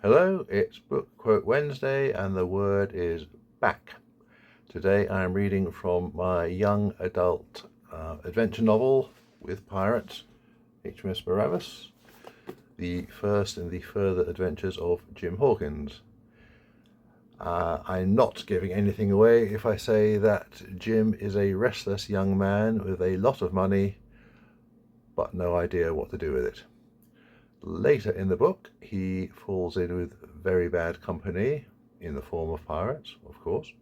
Hello, it's Book Quote Wednesday and the word is back. Today I am reading from my young adult adventure novel with pirates, HMS Barabbas, the first in the further adventures of Jim Hawkins. I'm not giving anything away if I say that Jim is a restless young man with a lot of money but no idea what to do with it. Later in the book, he falls in with very bad company in the form of pirates, of course.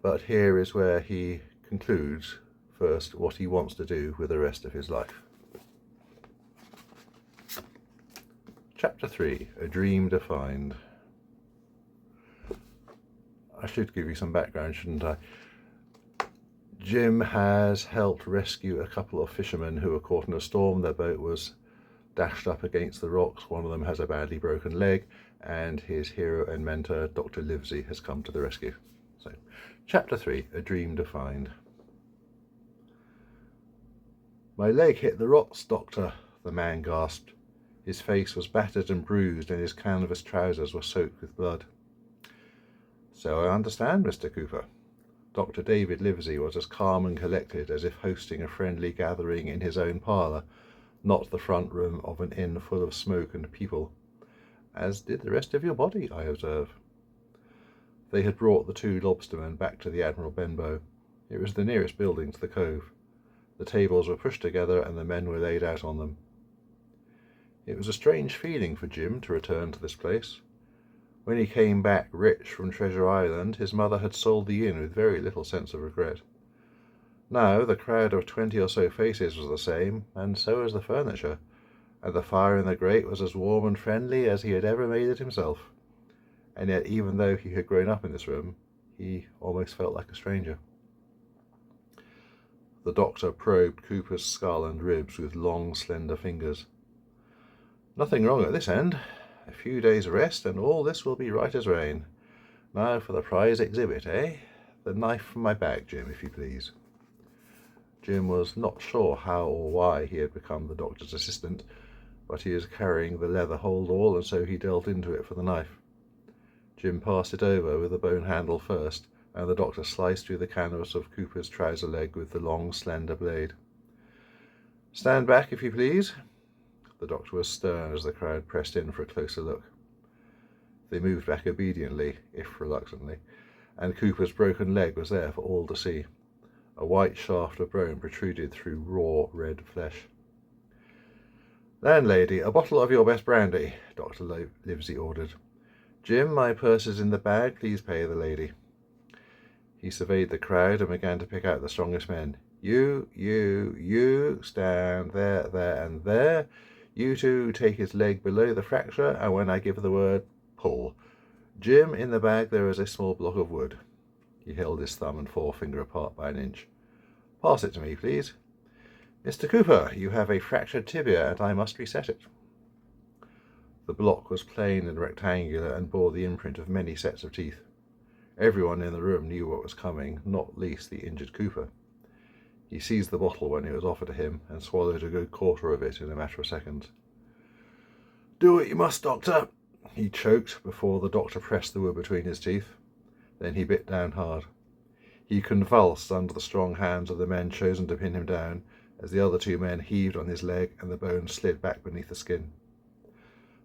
But here is where he concludes first what he wants to do with the rest of his life. Chapter 3, A Dream Defined. I should give you some background, shouldn't I? Jim has helped rescue a couple of fishermen who were caught in a storm. Their boat was dashed up against the rocks. One of them has a badly broken leg, and his hero and mentor, Dr. Livesey, has come to the rescue. So, Chapter 3, A Dream Defined. "My leg hit the rocks, Doctor," the man gasped. His face was battered and bruised, and his canvas trousers were soaked with blood. "So I understand, Mr. Cooper." Dr. David Livesey was as calm and collected as if hosting a friendly gathering in his own parlour, not the front room of an inn full of smoke and people. "As did the rest of your body, I observe." They had brought the two lobstermen back to the Admiral Benbow. It was the nearest building to the cove. The tables were pushed together and the men were laid out on them. It was a strange feeling for Jim to return to this place. When he came back rich from Treasure Island, his mother had sold the inn with very little sense of regret. Now the crowd of 20 or so faces was the same, and so was the furniture, and the fire in the grate was as warm and friendly as he had ever made it himself. And yet, even though he had grown up in this room, he almost felt like a stranger. The doctor probed Cooper's skull and ribs with long, slender fingers. "Nothing wrong at this end. A few days' rest, and all this will be right as rain. Now for the prize exhibit, eh? The knife from my bag, Jim, if you please." Jim was not sure how or why he had become the doctor's assistant, but he was carrying the leather hold-all, and so he delved into it for the knife. Jim passed it over with the bone handle first, and the doctor sliced through the canvas of Cooper's trouser leg with the long, slender blade. "Stand back, if you please." The doctor was stern as the crowd pressed in for a closer look. They moved back obediently, if reluctantly, and Cooper's broken leg was there for all to see. A white shaft of bone protruded through raw, red flesh. "Landlady, a bottle of your best brandy," Dr. Livesey ordered. "Jim, my purse is in the bag. Please pay the lady." He surveyed the crowd and began to pick out the strongest men. You, stand there, and there. You two take his leg below the fracture, and when I give the word, pull. Jim, in the bag there is a small block of wood." He held his thumb and forefinger apart by an inch. "Pass it to me, please. Mr. Cooper, you have a fractured tibia, and I must reset it." The block was plain and rectangular and bore the imprint of many sets of teeth. Everyone in the room knew what was coming, not least the injured Cooper. He seized the bottle when it was offered to him and swallowed a good quarter of it in a matter of seconds. "Do what you must, Doctor," he choked before the doctor pressed the wood between his teeth. Then he bit down hard. He convulsed under the strong hands of the men chosen to pin him down, as the other two men heaved on his leg and the bone slid back beneath the skin.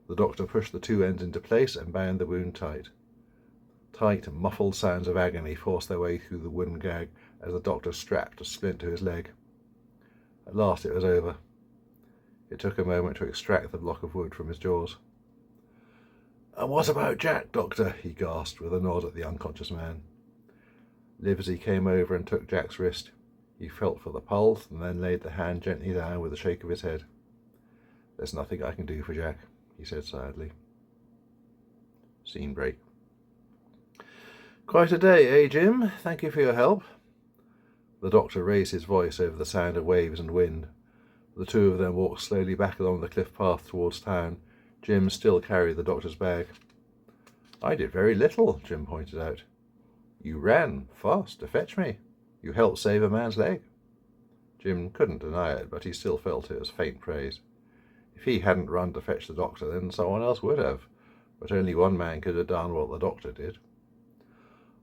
The doctor pushed the two ends into place and bound the wound tight. Tight, muffled sounds of agony forced their way through the wooden gag as the doctor strapped a splint to his leg. At last it was over. It took a moment to extract the block of wood from his jaws. "And what about Jack, Doctor?" he gasped with a nod at the unconscious man. Livesey came over and took Jack's wrist. He felt for the pulse and then laid the hand gently down with a shake of his head. "There's nothing I can do for Jack," he said sadly. Scene break. "Quite a day, eh, Jim? Thank you for your help." The doctor raised his voice over the sound of waves and wind. The two of them walked slowly back along the cliff path towards town. Jim still carried the doctor's bag. "I did very little," Jim pointed out. "You ran fast to fetch me. You helped save a man's leg." Jim couldn't deny it, but he still felt it was faint praise. If he hadn't run to fetch the doctor, then someone else would have. but only one man could have done what the doctor did.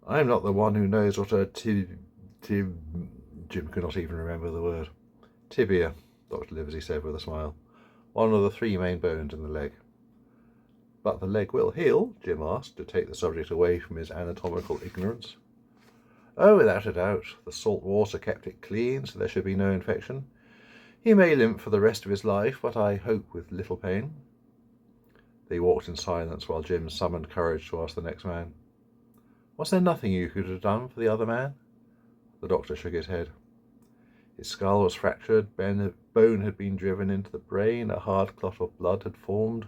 I'm not the one who knows what a Jim could not even remember the word. Tibia, Dr. Livesey said with a smile. One of the 3 main bones in the leg. But the leg will heal? Jim asked, to take the subject away from his anatomical ignorance. Oh, without a doubt. The salt water kept it clean, so there should be no infection. He may limp for the rest of his life, but I hope with little pain. They walked in silence while Jim summoned courage to ask the next man. Was there nothing you could have done for the other man? The doctor shook his head. His skull was fractured, bone had been driven into the brain, a hard clot of blood had formed.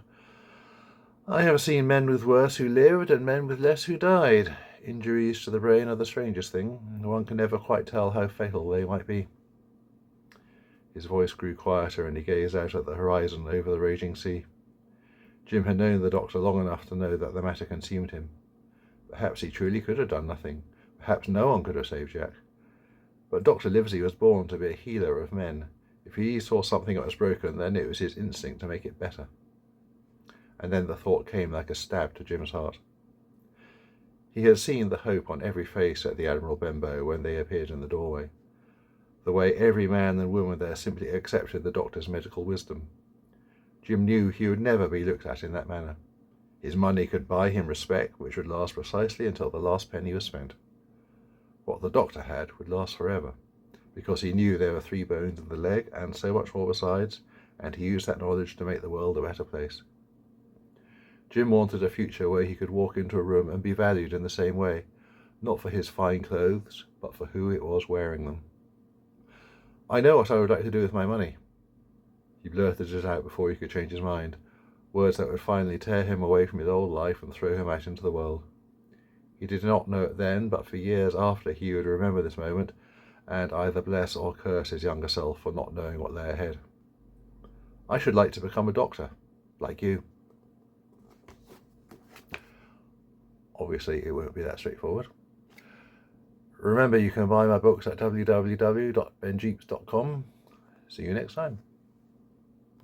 I have seen men with worse who lived, and men with less who died. Injuries to the brain are the strangest thing. One can never quite tell how fatal they might be. His voice grew quieter, and he gazed out at the horizon over the raging sea. Jim had known the doctor long enough to know that the matter consumed him. Perhaps he truly could have done nothing. Perhaps no one could have saved Jack. But Dr. Livesey was born to be a healer of men. If he saw something that was broken, then it was his instinct to make it better. And then the thought came like a stab to Jim's heart. He had seen the hope on every face at the Admiral Benbow when they appeared in the doorway. The way every man and woman there simply accepted the doctor's medical wisdom. Jim knew he would never be looked at in that manner. His money could buy him respect, which would last precisely until the last penny was spent. What the doctor had would last forever, because he knew there were 3 bones in the leg and so much more besides, and he used that knowledge to make the world a better place. Jim wanted a future where he could walk into a room and be valued in the same way, not for his fine clothes, but for who it was wearing them. I know what I would like to do with my money. He blurted it out before he could change his mind, words that would finally tear him away from his old life and throw him out into the world. He did not know it then, but for years after he would remember this moment and either bless or curse his younger self for not knowing what lay ahead. I should like to become a doctor, like you. Obviously, it won't be that straightforward. Remember, you can buy my books at www.benjeeps.com. See you next time.